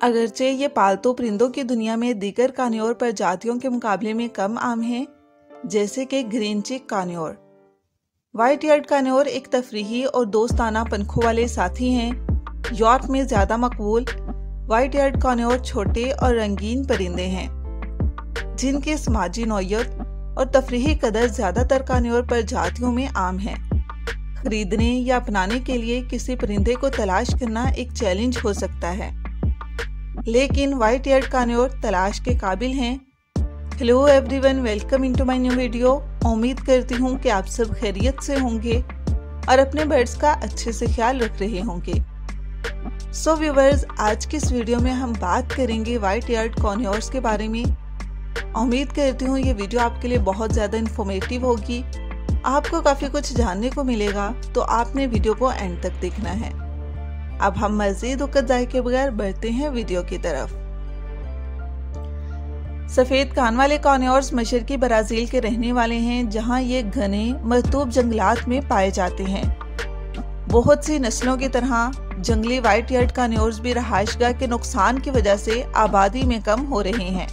अगरचे ये पालतू परिंदों की दुनिया में दीगर कान्योर प्रजातियों के मुकाबले में कम आम हैं, जैसे कि ग्रीन चिक कान्योर। व्हाइट ईयर्ड कान्योर एक तफरीही और दोस्ताना पंखों वाले साथी हैं। यूरोप में ज़्यादा मकबूल व्हाइट ईयर्ड कान्योर छोटे और रंगीन परिंदे हैं, जिनकी समाजी नौयत और तफरीही कदर ज़्यादातर कान्योर प्रजातियों में आम है। खरीदने या अपनाने के लिए किसी परिंदे को तलाश करना एक चैलेंज हो सकता है, लेकिन व्हाइट ईयर्ड कान्योर तलाश के काबिल हैं। Hello everyone, welcome into my new video. उम्मीद करती हूँ कि आप सब खैरियत से होंगे और अपने बर्ड्स का अच्छे से ख्याल रख रहे होंगे। सो व्यूवर्स, आज की इस वीडियो में हम बात करेंगे व्हाइट ईयर्ड कान्योर्स के बारे में। उम्मीद करती हूँ ये वीडियो आपके लिए बहुत ज़्यादा इन्फॉर्मेटिव होगी, आपको काफ़ी कुछ जानने को मिलेगा, तो आपने वीडियो को एंड तक देखना है। अब हम मज़ीद वक़्त ज़ाय के बगैर बढ़ते हैं वीडियो की तरफ। सफ़ेद कान वाले कान्योर्स मशरकी ब्राज़ील के रहने वाले हैं, जहां ये घने मरतूब जंगलात में पाए जाते हैं। बहुत सी नस्लों की तरह जंगली व्हाइट ईयर्ड कान्योर्स भी रहायशगाह के नुकसान की वजह से आबादी में कम हो रहे हैं।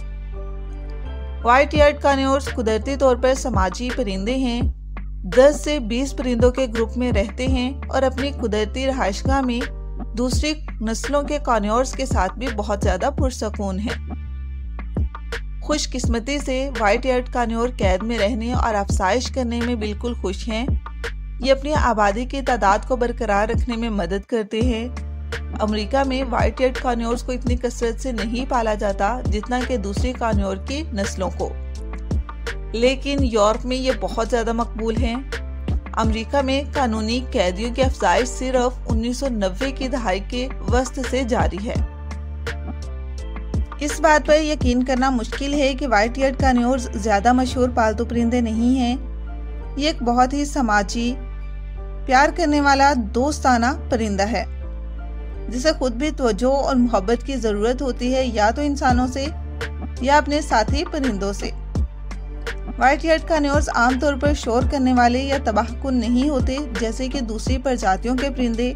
व्हाइट ईयर्ड कान्योर्स कुदरती तौर पर समाजी परिंदे हैं। 10 से 20 परिंदों के ग्रुप में रहते हैं और अपनी कुदरती रहायशगाह में दूसरी नस्लों के कान्योर्स के साथ भी बहुत ज़्यादा पुरसकून हैं। खुशकिस्मती से व्हाइट ईयर्ड कान्योर कैद में रहने और अफसाइश करने में बिल्कुल खुश हैं। ये अपनी आबादी की तादाद को बरकरार रखने में मदद करते हैं। अमेरिका में व्हाइट ईयर्ड कान्योर्स को इतनी कसरत से नहीं पाला जाता जितना कि दूसरी कान्योर की नस्लों को, लेकिन यूरोप में ये बहुत ज़्यादा मकबूल हैं। अमेरिका में कानूनी कैदियों की अफजाइश सिर्फ 1990 की दहाई के वस्त से जारी है। इस बात पर यकीन करना मुश्किल है कि व्हाइट ईयर्ड कान्योर्स ज़्यादा मशहूर पालतू परिंदे नहीं हैं। ये एक बहुत ही समाजी, प्यार करने वाला, दोस्ताना परिंदा है, जिसे खुद भी तवज्जो और मोहब्बत की ज़रूरत होती है, या तो इंसानों से या अपने साथी परिंदों से। व्हाइट ईयर्ड कान्योर्स आमतौर पर शोर करने वाले या तबाहकुन नहीं होते, जैसे कि दूसरी प्रजातियों के परिंदे।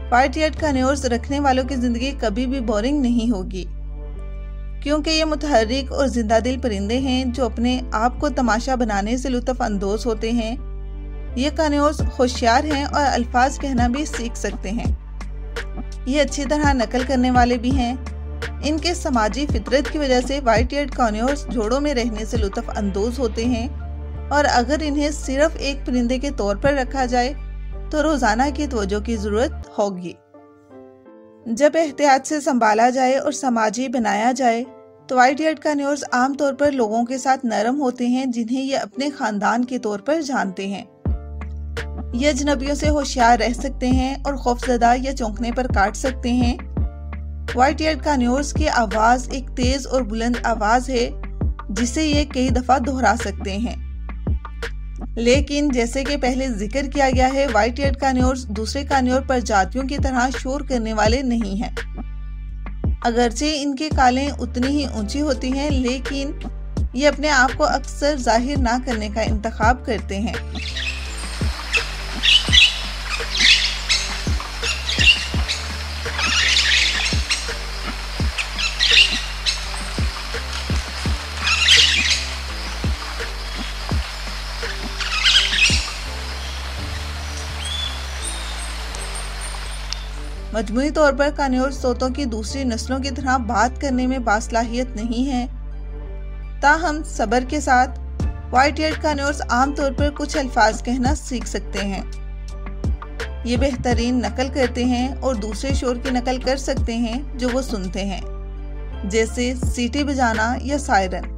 व्हाइट ईयर्ड कान्योर्स रखने वालों की ज़िंदगी कभी भी बोरिंग नहीं होगी, क्योंकि ये मुतहर्रिक और जिंदादिल परिंदे हैं जो अपने आप को तमाशा बनाने से लुत्फ़ अंदोज होते हैं। ये कान्योर्स होशियार हैं और अल्फाज कहना भी सीख सकते हैं। ये अच्छी तरह नकल करने वाले भी हैं। इनके समाजी फितरत की वजह से व्हाइट ईयर्ड कान्योर्स जोड़ों में रहने से लुत्फ़ अंदोज होते हैं, और अगर इन्हें सिर्फ एक परिंदे के तौर पर रखा जाए तो रोज़ाना की तवज्जो की ज़रूरत होगी। जब एहतियात से संभाला जाए और समाजी बनाया जाए तो व्हाइट ईयर्ड कान्योर्स आमतौर पर लोगों के साथ नरम होते हैं, जिन्हें ये अपने खानदान के तौर पर जानते हैं। ये अजनबियों से होशियार रह सकते हैं और खौफजदा या चौंकने पर काट सकते हैं। व्हाइट ईयर्ड कान्योर्स की आवाज़ एक तेज़ और बुलंद आवाज़ है, जिसे ये कई दफ़ा दोहरा सकते हैं। लेकिन जैसे कि पहले जिक्र किया गया है, व्हाइट ईयर्ड कान्योर्स दूसरे कान्योर प्रजातियों की तरह शोर करने वाले नहीं हैं। अगरचे इनके कालें उतनी ही ऊंची होती हैं, लेकिन ये अपने आप को अक्सर जाहिर ना करने का इंतखाब करते हैं। मजमूई तौर पर कान्योर्स तोतों की दूसरी नस्लों की तरह बात करने में बासलाहियत नहीं है। ताहम सब्र के साथ व्हाइट ईयर्ड कान्योर्स आमतौर पर कुछ अल्फाज कहना सीख सकते हैं। ये बेहतरीन नकल करते हैं और दूसरे शोर की नकल कर सकते हैं जो वो सुनते हैं, जैसे सीटी बजाना या सायरन।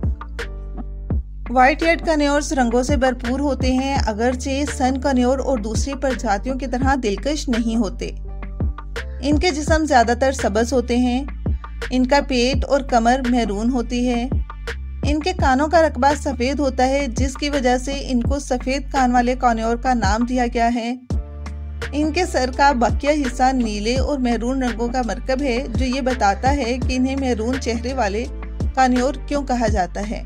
व्हाइट ईयर्ड कान्योर्स रंगों से भरपूर होते हैं, अगरचे सन कान्योर और दूसरी प्रजातियों की तरह दिलकश नहीं होते। इनके जिस्म ज़्यादातर सब्ज़ होते हैं। इनका पेट और कमर महरून होती है। इनके कानों का रकबा सफ़ेद होता है, जिसकी वजह से इनको सफ़ेद कान वाले कान्योर का नाम दिया गया है। इनके सर का बाकिया हिस्सा नीले और महरून रंगों का मरकब है, जो ये बताता है कि इन्हें महरून चेहरे वाले कान्योर क्यों कहा जाता है।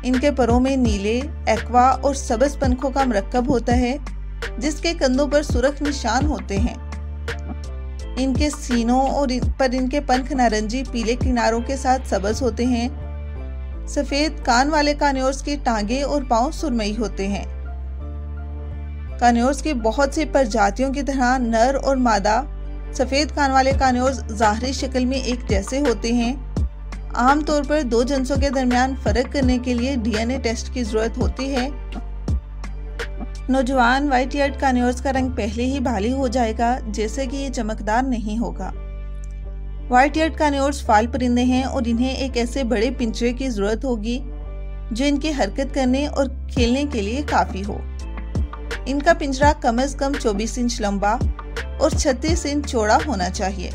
इनके परों में नीले, एक्वा और सब्ज़ पंखों का मरकब होता है, जिसके कंधों पर सुर्ख निशान होते हैं। इनके सीनों और पर इनके पंख नारंगी पीले किनारों के साथ सबज होते हैं। सफेद कान वाले कान्योर्स की टांगे और पांव सुरमई होते हैं। कान्योर्स की बहुत सी प्रजातियों की तरह नर और मादा सफेद कान वाले कान्योर्स ज़ाहरी शक्ल में एक जैसे होते हैं। आमतौर पर दो जिन्सों के दरमियान फर्क करने के लिए डीएनए टेस्ट की जरूरत होती है। नौजवान व्हाइट ईयर्ड कान्योर्स का रंग पहले ही भाली हो जाएगा, जैसे कि ये चमकदार नहीं होगा। व्हाइट ईयर्ड कान्योर्स फाल परिंदे हैं और इन्हें एक ऐसे बड़े पिंजरे की जरूरत होगी जो इनकी हरकत करने और खेलने के लिए काफी हो। इनका पिंजरा कम से कम 24 इंच लंबा और 36 इंच चौड़ा होना चाहिए।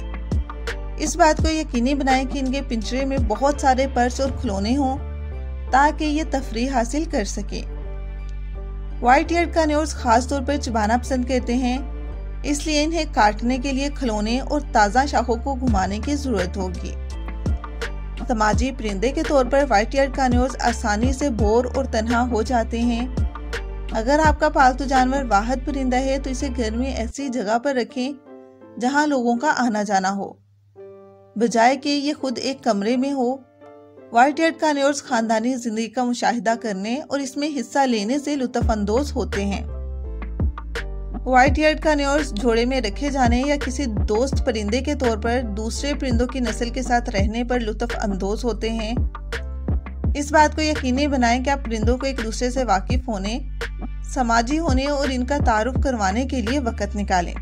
इस बात को यकीनी बनाएं कि इनके पिंजरे में बहुत सारे पर्च और खिलौने हों ताकि ये तफरीह हासिल कर सके। व्हाइट ईयर्ड कान्योर्स खास तौर पर चबाना पसंद करते हैं, इसलिए इन्हें काटने के लिए खिलौने और ताज़ा शाखों को घुमाने की जरूरत होगी। समाजी परिंदे के तौर पर व्हाइट ईयर्ड कान्योर्स आसानी से बोर और तन्हा हो जाते हैं। अगर आपका पालतू जानवर वाहद परिंदा है तो इसे घर में ऐसी जगह पर रखें जहां लोगों का आना जाना हो, बजाय कि ये खुद एक कमरे में हो। व्हाइट ईयर्ड कान्योर्स खानदानी जिंदगी का मुशाहिदा करने और इसमें हिस्सा लेने से लुत्फ अंदोज होते हैं। व्हाइट ईयर्ड कान्योर्स जोड़े में रखे जाने या किसी दोस्त परिंदे के तौर पर दूसरे परिंदों की नस्ल के साथ रहने पर लुत्फ अंदोज होते हैं। इस बात को यकीनी बनाएं कि आप परिंदों को एक दूसरे से वाकिफ होने, समाजी होने और इनका तारुफ करवाने के लिए वक्त निकालें।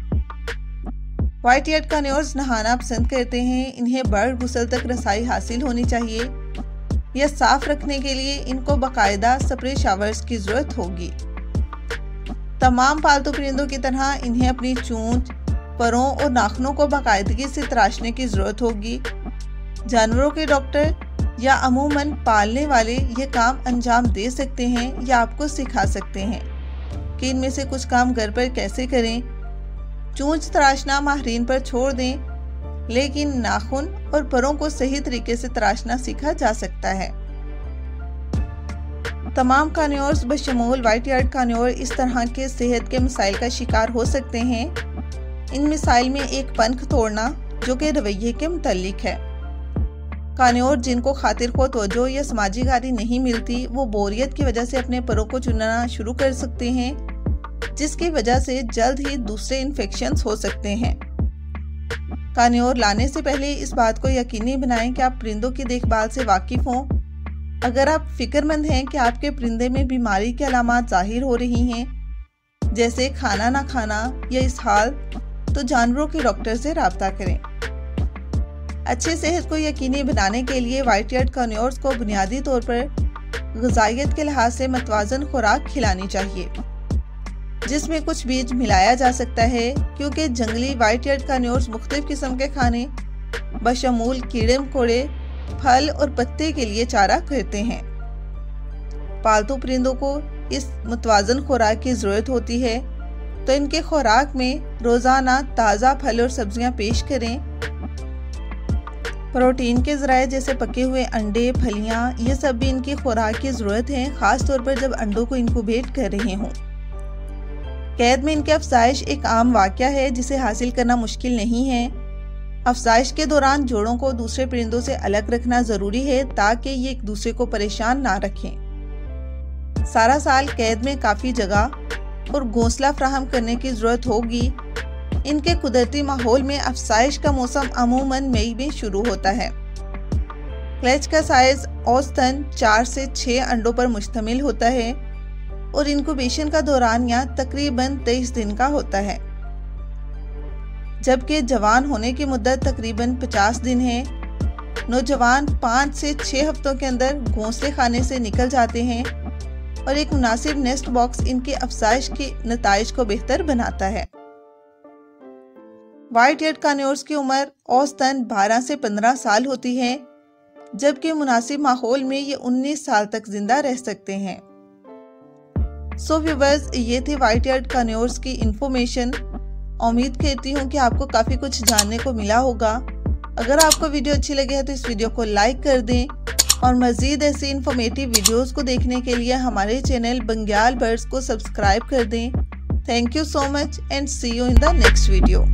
व्हाइट ईयर्ड कान्योर्स नहाना पसंद करते हैं। इन्हें बर्ड गुसल तक रसाई हासिल होनी चाहिए। यह साफ रखने के लिए इनको बाकायदा स्प्रे शावर्स की जरूरत होगी। तमाम पालतू परिंदों की तरह इन्हें अपनी चोंच, परों और नाखूनों को बाकायदगी से तराशने की जरूरत होगी। जानवरों के डॉक्टर या अमूमन पालने वाले ये काम अंजाम दे सकते हैं या आपको सिखा सकते हैं कि इनमें से कुछ काम घर पर कैसे करें। चोंच तराशना माहिरीन पर छोड़ दें, लेकिन नाखून और परों को सही तरीके से तराशना सीखा जा सकता है। तमाम कान्योर्स बशमूल व्हाइट ईयर्ड कान्योर इस तरह के सेहत के मसाइल का शिकार हो सकते हैं। इन मिसाइल में एक पंख तोड़ना जो कि रवैये के मुतल्लिक है। कान्योर जिनको खातिर को तवज्जो या समाजी गारी नहीं मिलती, वो बोरियत की वजह से अपने परों को चुनना शुरू कर सकते हैं, जिसकी वजह से जल्द ही दूसरे इन्फेक्शंस हो सकते हैं। कान्योर लाने से पहले इस बात को यकीनी बनाएं कि आप परिंदों की देखभाल से वाकिफ हों। अगर आप फिक्रमंद हैं कि आपके परिंदे में बीमारी के अलामात जाहिर हो रही हैं, जैसे खाना ना खाना या इसहाल, तो जानवरों के डॉक्टर से राब्ता करें। अच्छी सेहत को यकीनी बनाने के लिए व्हाइट ईयर्ड कान्योर्स को बुनियादी तौर पर ग़िज़ाइयत के लिहाज से मतवाज़न खुराक खिलानी चाहिए, जिसमें कुछ बीज मिलाया जा सकता है, क्योंकि जंगली व्हाइट ईयर्ड कान्योर्स मुख्तलिफ किस्म के खाने बशमूल कीड़े मकोड़े, फल और पत्ते के लिए चारा करते हैं। पालतू परिंदों को इस मुतवाज़न खुराक की ज़रूरत होती है, तो इनके खुराक में रोज़ाना ताज़ा फल और सब्जियां पेश करें। प्रोटीन के ज़राए जैसे पके हुए अंडे, फलियां, ये सब भी इनकी खुराक की ज़रूरत है, ख़ास तौर पर जब अंडों को इनक्यूबेट कर रहे हों। कैद में इनकी अफजाइश एक आम वाक़या है जिसे हासिल करना मुश्किल नहीं है। अफजाइश के दौरान जोड़ों को दूसरे परिंदों से अलग रखना ज़रूरी है ताकि ये एक दूसरे को परेशान ना रखें। सारा साल कैद में काफ़ी जगह और घोंसला फ्राहम करने की ज़रूरत होगी। इनके कुदरती माहौल में अफजाइश का मौसम अमूमन मई में शुरू होता है। क्लच का साइज औसतन 4 से 6 अंडों पर मुश्तमिल होता है और इनक्यूबेशन का दौरान यहाँ तकरीबन 23 दिन का होता है, जबकि जवान होने की मुद्दत तकरीबन 50 दिन है। नौजवान 5 से 6 हफ्तों के अंदर घोंसले खाने से निकल जाते हैं और एक मुनासिब नेस्ट बॉक्स इनकी अफजाइश के नताइज को बेहतर बनाता है। व्हाइट ईयर्ड कान्योर्स की उम्र औसतन 12 से 15 साल होती है, जबकि मुनासिब माहौल में ये 19 साल तक जिंदा रह सकते हैं। सो व्यूअर्स, ये थे व्हाइट ईयर्ड कान्योर्स की इंफॉर्मेशन। उम्मीद करती हूँ कि आपको काफ़ी कुछ जानने को मिला होगा। अगर आपको वीडियो अच्छी लगे है तो इस वीडियो को लाइक कर दें और मज़ीद ऐसी इंफॉर्मेटिव वीडियोस को देखने के लिए हमारे चैनल बंग्याल बर्ड्स को सब्सक्राइब कर दें। Thank you so much and see you in the next video.